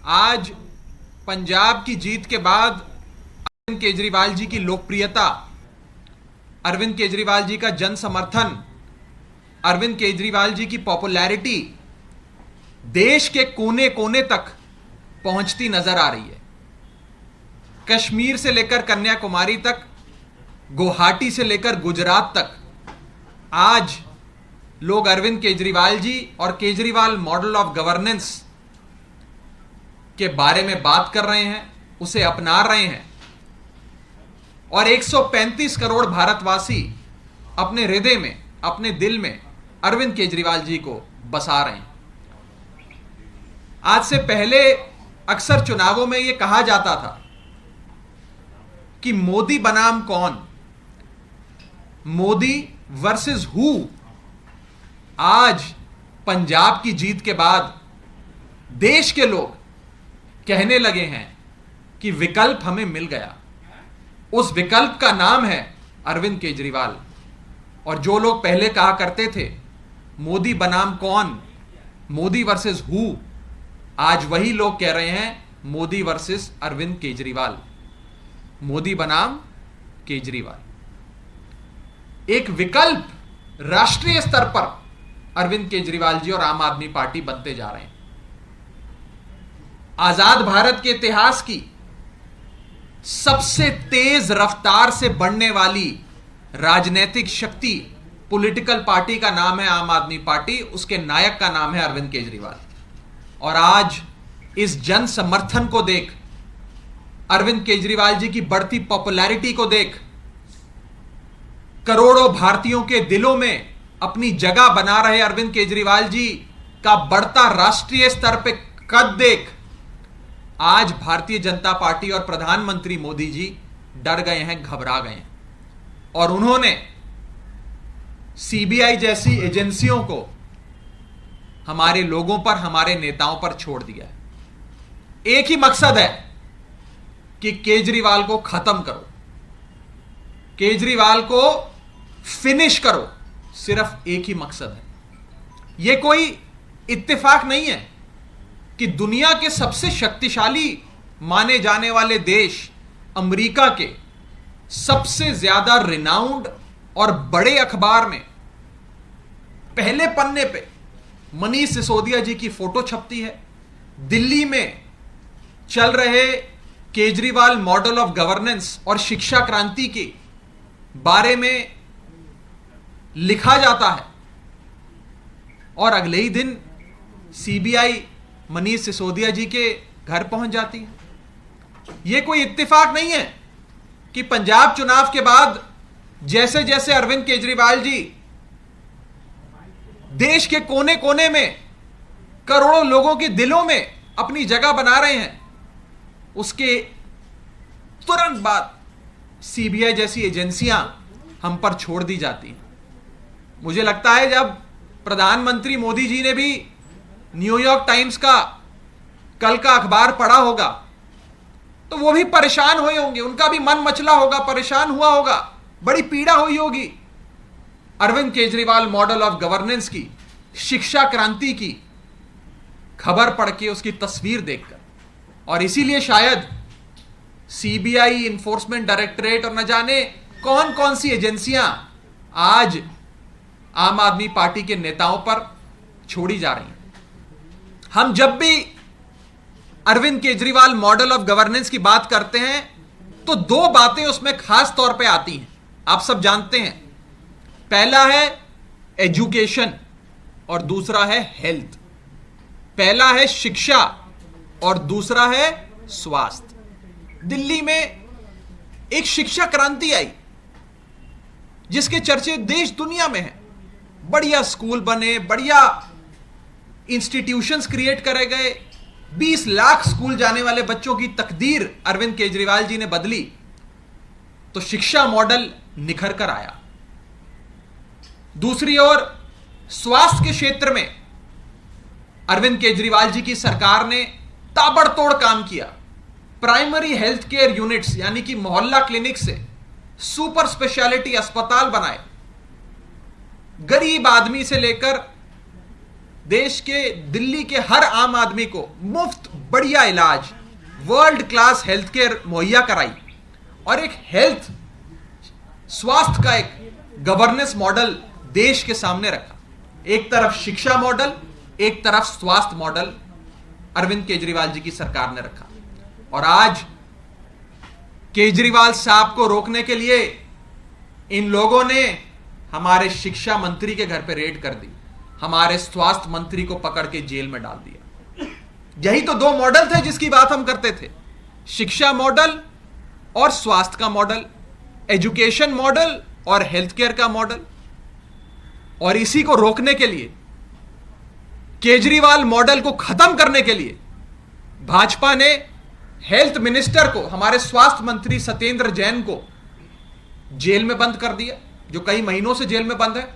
आज पंजाब की जीत के बाद अरविंद केजरीवाल जी की लोकप्रियता, अरविंद केजरीवाल जी का जन समर्थन, अरविंद केजरीवाल जी की पॉपुलैरिटी देश के कोने कोने तक पहुंचती नजर आ रही है। कश्मीर से लेकर कन्याकुमारी तक, गुवाहाटी से लेकर गुजरात तक आज लोग अरविंद केजरीवाल जी और केजरीवाल मॉडल ऑफ गवर्नेंस के बारे में बात कर रहे हैं, उसे अपना रहे हैं और 135 करोड़ भारतवासी अपने हृदय में, अपने दिल में अरविंद केजरीवाल जी को बसा रहे हैं। आज से पहले अक्सर चुनावों में यह कहा जाता था कि मोदी बनाम कौन, मोदी वर्सेस हु। आज पंजाब की जीत के बाद देश के लोग कहने लगे हैं कि विकल्प हमें मिल गया। उस विकल्प का नाम है अरविंद केजरीवाल। और जो लोग पहले कहा करते थे मोदी बनाम कौन, मोदी वर्सेस हु, आज वही लोग कह रहे हैं मोदी वर्सेस अरविंद केजरीवाल, मोदी बनाम केजरीवाल। एक विकल्प राष्ट्रीय स्तर पर अरविंद केजरीवाल जी और आम आदमी पार्टी बनते जा रहे हैं। आजाद भारत के इतिहास की सबसे तेज रफ्तार से बढ़ने वाली राजनीतिक शक्ति, पॉलिटिकल पार्टी का नाम है आम आदमी पार्टी, उसके नायक का नाम है अरविंद केजरीवाल। और आज इस जन समर्थन को देख, अरविंद केजरीवाल जी की बढ़ती पॉपुलैरिटी को देख, करोड़ों भारतीयों के दिलों में अपनी जगह बना रहे अरविंद केजरीवाल जी का बढ़ता राष्ट्रीय स्तर पर कद देख, आज भारतीय जनता पार्टी और प्रधानमंत्री मोदी जी डर गए हैं, घबरा गए हैं और उन्होंने सीबीआई जैसी एजेंसियों को हमारे लोगों पर, हमारे नेताओं पर छोड़ दिया है। एक ही मकसद है कि केजरीवाल को खत्म करो, केजरीवाल को फिनिश करो। सिर्फ एक ही मकसद है। यह कोई इत्तेफाक नहीं है कि दुनिया के सबसे शक्तिशाली माने जाने वाले देश अमेरिका के सबसे ज्यादा रिनाउंड और बड़े अखबार में पहले पन्ने पे मनीष सिसोदिया जी की फोटो छपती है। दिल्ली में चल रहे केजरीवाल मॉडल ऑफ गवर्नेंस और शिक्षा क्रांति के बारे में लिखा जाता है और अगले ही दिन सीबीआई मनीष सिसोदिया जी के घर पहुंच जाती है। यह कोई इत्तेफाक नहीं है कि पंजाब चुनाव के बाद जैसे जैसे अरविंद केजरीवाल जी देश के कोने कोने में करोड़ों लोगों के दिलों में अपनी जगह बना रहे हैं, उसके तुरंत बाद सीबीआई जैसी एजेंसियां हम पर छोड़ दी जाती हैं। मुझे लगता है जब प्रधानमंत्री मोदी जी ने भी न्यूयॉर्क टाइम्स का कल का अखबार पढ़ा होगा तो वो भी परेशान हुए होंगे, उनका भी मन मचला होगा, परेशान हुआ होगा, बड़ी पीड़ा हुई होगी Arvind Kejriwal model of governance की, शिक्षा क्रांति की खबर पढ़ के, उसकी तस्वीर देखकर। और इसीलिए शायद सीबीआई, इन्फोर्समेंट डायरेक्टरेट और न जाने कौन कौन सी एजेंसियां आज आम आदमी पार्टी के नेताओं पर छोड़ी जा रही हैं। हम जब भी Arvind Kejriwal model of governance की बात करते हैं तो दो बातें उसमें खास तौर पे आती हैं, आप सब जानते हैं। पहला है एजुकेशन और दूसरा है हेल्थ। पहला है शिक्षा और दूसरा है स्वास्थ्य। दिल्ली में एक शिक्षा क्रांति आई जिसके चर्चे देश दुनिया में हैं। बढ़िया स्कूल बने, बढ़िया इंस्टीट्यूशंस क्रिएट करे गए, 20 लाख स्कूल जाने वाले बच्चों की तकदीर अरविंद केजरीवाल जी ने बदली, तो शिक्षा मॉडल निखर कर आया। दूसरी ओर स्वास्थ्य के क्षेत्र में अरविंद केजरीवाल जी की सरकार ने ताबड़तोड़ काम किया। प्राइमरी हेल्थ केयर यूनिट्स यानी कि मोहल्ला क्लिनिक से सुपर स्पेशलिटी अस्पताल बनाए। गरीब आदमी से लेकर देश के, दिल्ली के हर आम आदमी को मुफ्त बढ़िया इलाज, वर्ल्ड क्लास हेल्थ केयर मुहैया कराई और एक हेल्थ, स्वास्थ्य का एक गवर्नेंस मॉडल देश के सामने रखा। एक तरफ शिक्षा मॉडल, एक तरफ स्वास्थ्य मॉडल अरविंद केजरीवाल जी की सरकार ने रखा। और आज केजरीवाल साहब को रोकने के लिए इन लोगों ने हमारे शिक्षा मंत्री के घर पे रेड कर दी, हमारे स्वास्थ्य मंत्री को पकड़ के जेल में डाल दिया। यही तो दो मॉडल थे जिसकी बात हम करते थे, शिक्षा मॉडल और स्वास्थ्य का मॉडल, एजुकेशन मॉडल और हेल्थ केयर का मॉडल। और इसी को रोकने के लिए, केजरीवाल मॉडल को खत्म करने के लिए भाजपा ने हेल्थ मिनिस्टर को, हमारे स्वास्थ्य मंत्री सत्येंद्र जैन को जेल में बंद कर दिया, जो कई महीनों से जेल में बंद है।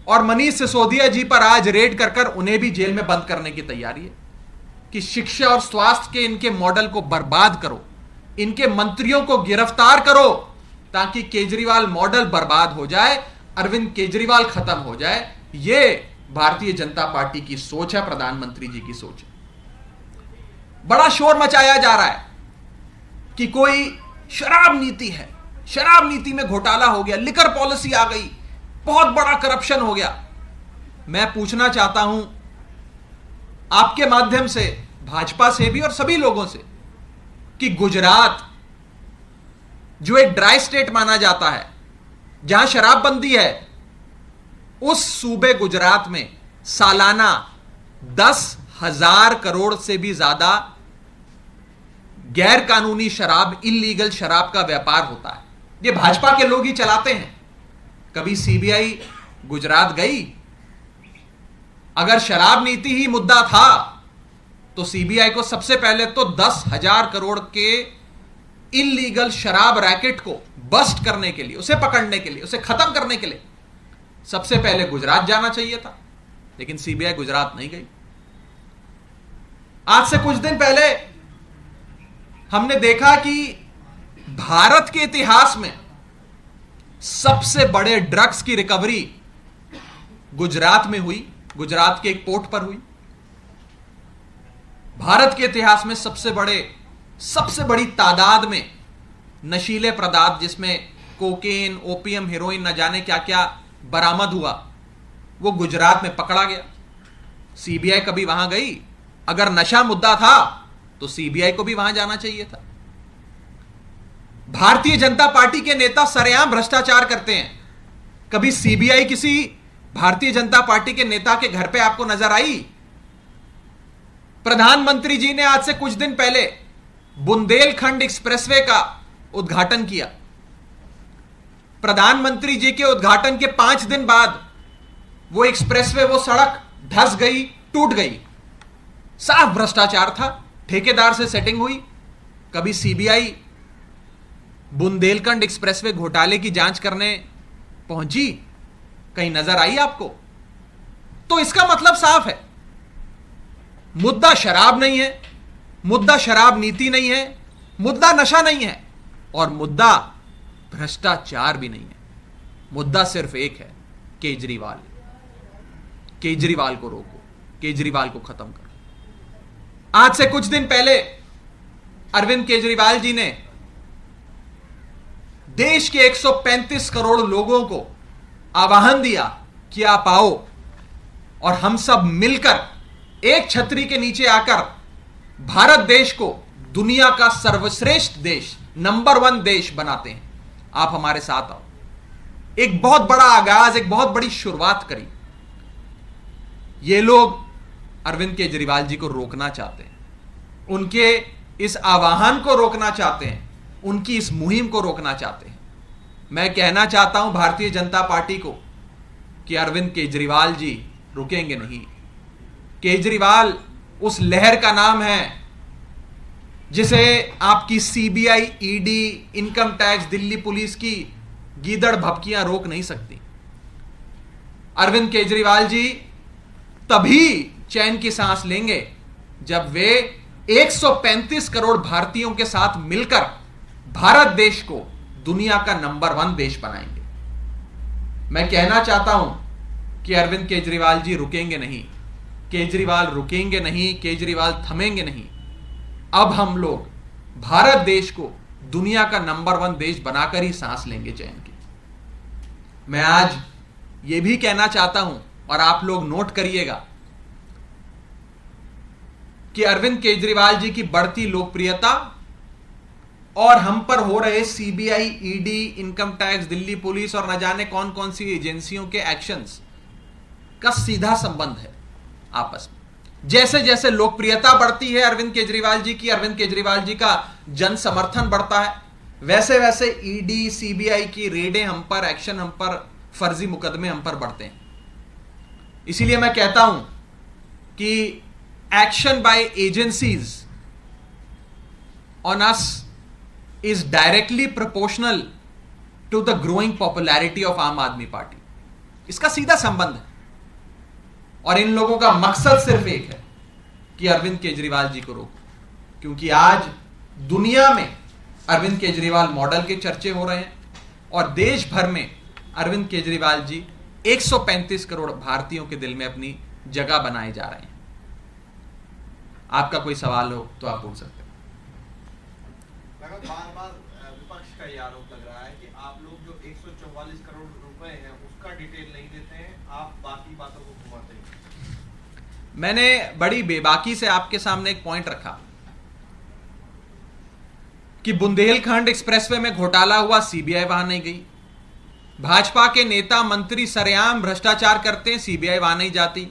और मनीष सिसोदिया जी पर आज रेड कर उन्हें भी जेल में बंद करने की तैयारी है कि शिक्षा और स्वास्थ्य के इनके मॉडल को बर्बाद करो, इनके मंत्रियों को गिरफ्तार करो, ताकि केजरीवाल मॉडल बर्बाद हो जाए, अरविंद केजरीवाल खत्म हो जाए। यह भारतीय जनता पार्टी की सोच है, प्रधानमंत्री जी की सोच है। बड़ा शोर मचाया जा रहा है कि कोई शराब नीति है, शराब नीति में घोटाला हो गया, लिकर पॉलिसी आ गई, बहुत बड़ा करप्शन हो गया। मैं पूछना चाहता हूं आपके माध्यम से, भाजपा से भी और सभी लोगों से, कि गुजरात जो एक ड्राई स्टेट माना जाता है, जहां शराबबंदी है, उस सूबे गुजरात में सालाना 10,000 करोड़ से भी ज्यादा गैर कानूनी शराब, इल्लीगल शराब का व्यापार होता है। ये भाजपा के लोग ही चलाते हैं। कभी सीबीआई गुजरात गई? अगर शराब नीति ही मुद्दा था तो सीबीआई को सबसे पहले तो 10,000 करोड़ के इल्लीगल शराब रैकेट को बस्ट करने के लिए, उसे पकड़ने के लिए, उसे खत्म करने के लिए सबसे पहले गुजरात जाना चाहिए था। लेकिन सीबीआई गुजरात नहीं गई। आज से कुछ दिन पहले हमने देखा कि भारत के इतिहास में सबसे बड़े ड्रग्स की रिकवरी गुजरात में हुई, गुजरात के एक पोर्ट पर हुई। भारत के इतिहास में सबसे बड़ी तादाद में नशीले पदार्थ, जिसमें कोकेन, ओपियम, हेरोइन, न जाने क्या क्या बरामद हुआ, वो गुजरात में पकड़ा गया। सीबीआई कभी वहां गई? अगर नशा मुद्दा था तो सीबीआई को भी वहां जाना चाहिए था। भारतीय जनता पार्टी के नेता सरेआम भ्रष्टाचार करते हैं। कभी सीबीआई किसी भारतीय जनता पार्टी के नेता के घर पे आपको नजर आई? प्रधानमंत्री जी ने आज से कुछ दिन पहले बुंदेलखंड एक्सप्रेसवे का उद्घाटन किया। प्रधानमंत्री जी के उद्घाटन के 5 दिन बाद वो एक्सप्रेसवे, वो सड़क धंस गई, टूट गई। साफ भ्रष्टाचार था, ठेकेदार से सेटिंग हुई। कभी सीबीआई बुंदेलखंड एक्सप्रेसवे घोटाले की जांच करने पहुंची? कहीं नजर आई आपको? तो इसका मतलब साफ है, मुद्दा शराब नहीं है, मुद्दा शराब नीति नहीं है, मुद्दा नशा नहीं है, और मुद्दा भ्रष्टाचार भी नहीं है। मुद्दा सिर्फ एक है, केजरीवाल। केजरीवाल को रोको, केजरीवाल को खत्म करो। आज से कुछ दिन पहले अरविंद केजरीवाल जी ने देश के 135 करोड़ लोगों को आह्वान दिया कि आप आओ और हम सब मिलकर एक छतरी के नीचे आकर भारत देश को दुनिया का सर्वश्रेष्ठ देश, नंबर 1 देश बनाते हैं। आप हमारे साथ आओ। एक बहुत बड़ा आगाज, एक बहुत बड़ी शुरुआत करी। ये लोग अरविंद केजरीवाल जी को रोकना चाहते हैं, उनके इस आह्वान को रोकना चाहते हैं, उनकी इस मुहिम को रोकना चाहते हैं। मैं कहना चाहता हूं भारतीय जनता पार्टी को कि अरविंद केजरीवाल जी रुकेंगे नहीं। केजरीवाल उस लहर का नाम है जिसे आपकी CBI, ED, income tax, Delhi police की गीदड़ भपकियां रोक नहीं सकती। अरविंद केजरीवाल जी तभी चैन की सांस लेंगे जब वे 135 करोड़ भारतीयों के साथ मिलकर भारत देश को दुनिया का नंबर 1 देश बनाएंगे। मैं कहना चाहता हूं कि अरविंद केजरीवाल जी रुकेंगे नहीं। केजरीवाल रुकेंगे नहीं, केजरीवाल थमेंगे नहीं। अब हम लोग भारत देश को दुनिया का नंबर 1 देश बनाकर ही सांस लेंगे चैन की। मैं आज यह भी कहना चाहता हूं और आप लोग नोट करिएगा कि अरविंद केजरीवाल जी की बढ़ती लोकप्रियता और हम पर हो रहे CBI, ED, income tax, Delhi police और न जाने कौन कौन सी एजेंसियों के एक्शंस का सीधा संबंध है आपस में। जैसे जैसे लोकप्रियता बढ़ती है अरविंद केजरीवाल जी की, अरविंद केजरीवाल जी का जन समर्थन बढ़ता है, वैसे वैसे ईडी, सीबीआई की रेडें हम पर, एक्शन हम पर, फर्जी मुकदमे हम पर बढ़ते हैं। इसीलिए मैं कहता हूं कि action by agencies on us is directly proportional to the growing popularity of आम आदमी पार्टी। इसका सीधा संबंध है और इन लोगों का मकसद सिर्फ एक है कि अरविंद केजरीवाल जी को रोको, क्योंकि आज दुनिया में अरविंद केजरीवाल मॉडल के चर्चे हो रहे हैं और देश भर में अरविंद केजरीवाल जी 135 करोड़ भारतीयों के दिल में अपनी जगह बनाए जा रहे हैं। आपका कोई सवाल हो तो आप पूछ सकते हैं। बार बार विपक्ष का ये आरोप लग रहा है कि आप लोग जो 144 करोड़ रुपए हैं उसका डिटेल नहीं देते हैं, आप बाकी बातों को घुमाते हैं। मैंने बड़ी बेबाकी से आपके सामने एक पॉइंट रखा कि बुंदेलखंड एक्सप्रेसवे में घोटाला हुआ, सीबीआई वहां नहीं गई। भाजपा के नेता मंत्री सरेआम भ्रष्टाचार करते हैं, सीबीआई वहां नहीं जाती।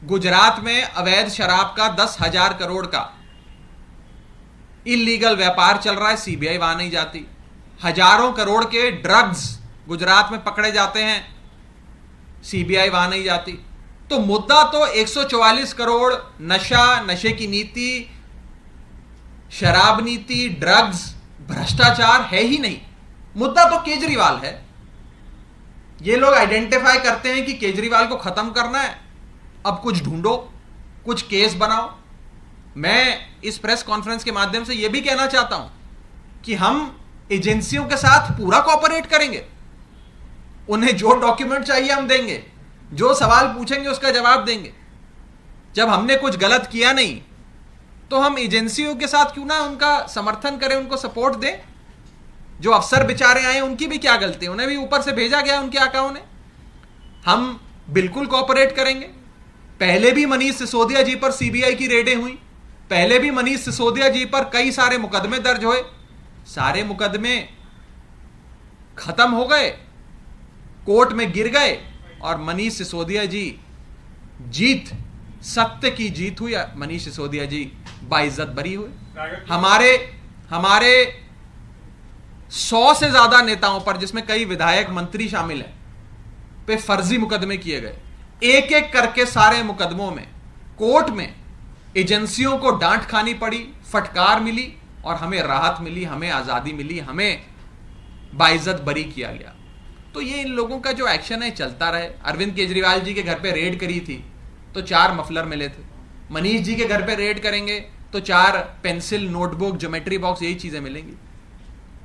गुजरात में अवैध शराब का 10,000 करोड़ का इलीगल व्यापार चल रहा है, सीबीआई वहां नहीं जाती। हजारों करोड़ के ड्रग्स गुजरात में पकड़े जाते हैं, सीबीआई वहां नहीं जाती। तो मुद्दा तो 144 करोड़ नशा, नशे की नीति, शराब नीति, ड्रग्स, भ्रष्टाचार है ही नहीं। मुद्दा तो केजरीवाल है। ये लोग आइडेंटिफाई करते हैं कि केजरीवाल को खत्म करना है, अब कुछ ढूंढो, कुछ केस बनाओ। मैं इस प्रेस कॉन्फ्रेंस के माध्यम से यह भी कहना चाहता हूं कि हम एजेंसियों के साथ पूरा कोऑपरेट करेंगे। उन्हें जो डॉक्यूमेंट चाहिए हम देंगे, जो सवाल पूछेंगे उसका जवाब देंगे। जब हमने कुछ गलत किया नहीं तो हम एजेंसियों के साथ क्यों ना उनका समर्थन करें, उनको सपोर्ट दें। जो अफसर बेचारे आए उनकी भी क्या गलती, उन्हें भी ऊपर से भेजा गया उनके आकाओं ने। हम बिल्कुल कोऑपरेट करेंगे। पहले भी मनीष सिसोदिया जी पर सीबीआई की रेडें हुई, पहले भी मनीष सिसोदिया जी पर कई सारे मुकदमे दर्ज हुए, सारे मुकदमे खत्म हो गए, कोर्ट में गिर गए और मनीष सिसोदिया जी जीत, सत्य की जीत हुई। मनीष सिसोदिया जी बाइज्जत बरी हुए। हमारे 100 से ज्यादा नेताओं पर, जिसमें कई विधायक, मंत्री शामिल हैं, पे फर्जी मुकदमे किए गए। एक एक करके सारे मुकदमों में कोर्ट में एजेंसियों को डांट खानी पड़ी, फटकार मिली और हमें राहत मिली, हमें आजादी मिली, हमें बाइज्जत बरी किया गया। तो ये इन लोगों का जो एक्शन है चलता रहे। अरविंद केजरीवाल जी के घर पे रेड करी थी तो 4 मफलर मिले थे। मनीष जी के घर पे रेड करेंगे तो 4 पेंसिल, नोटबुक, ज्योमेट्री बॉक्स, यही चीजें मिलेंगी।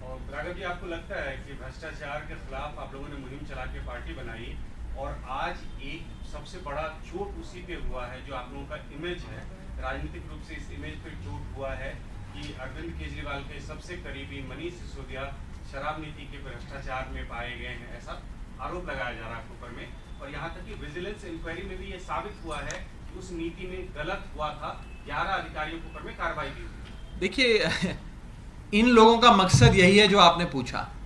और राघव जी, आपको लगता है कि भ्रष्टाचार के खिलाफ आप लोगों ने मुहिम चला के पार्टी बनाई और आज एक सबसे बड़ा चोट उसी पे हुआ है जो आप लोगों का इमेज है, राजनीतिक रूप से इस इमेज पे चोट हुआ है कि अरविंद केजरीवाल के सबसे करीबी मनीष सिसोदिया शराब नीति के भ्रष्टाचार में पाए गए हैं, ऐसा आरोप लगाया जा रहा है आपके ऊपर में। और यहाँ तक कि विजिलेंस इंक्वायरी में भी ये साबित हुआ है कि उस नीति में गलत हुआ था, 11 अधिकारियों के ऊपर में कार्रवाई भी हुई। देखिए, इन लोगों का मकसद यही है जो आपने पूछा।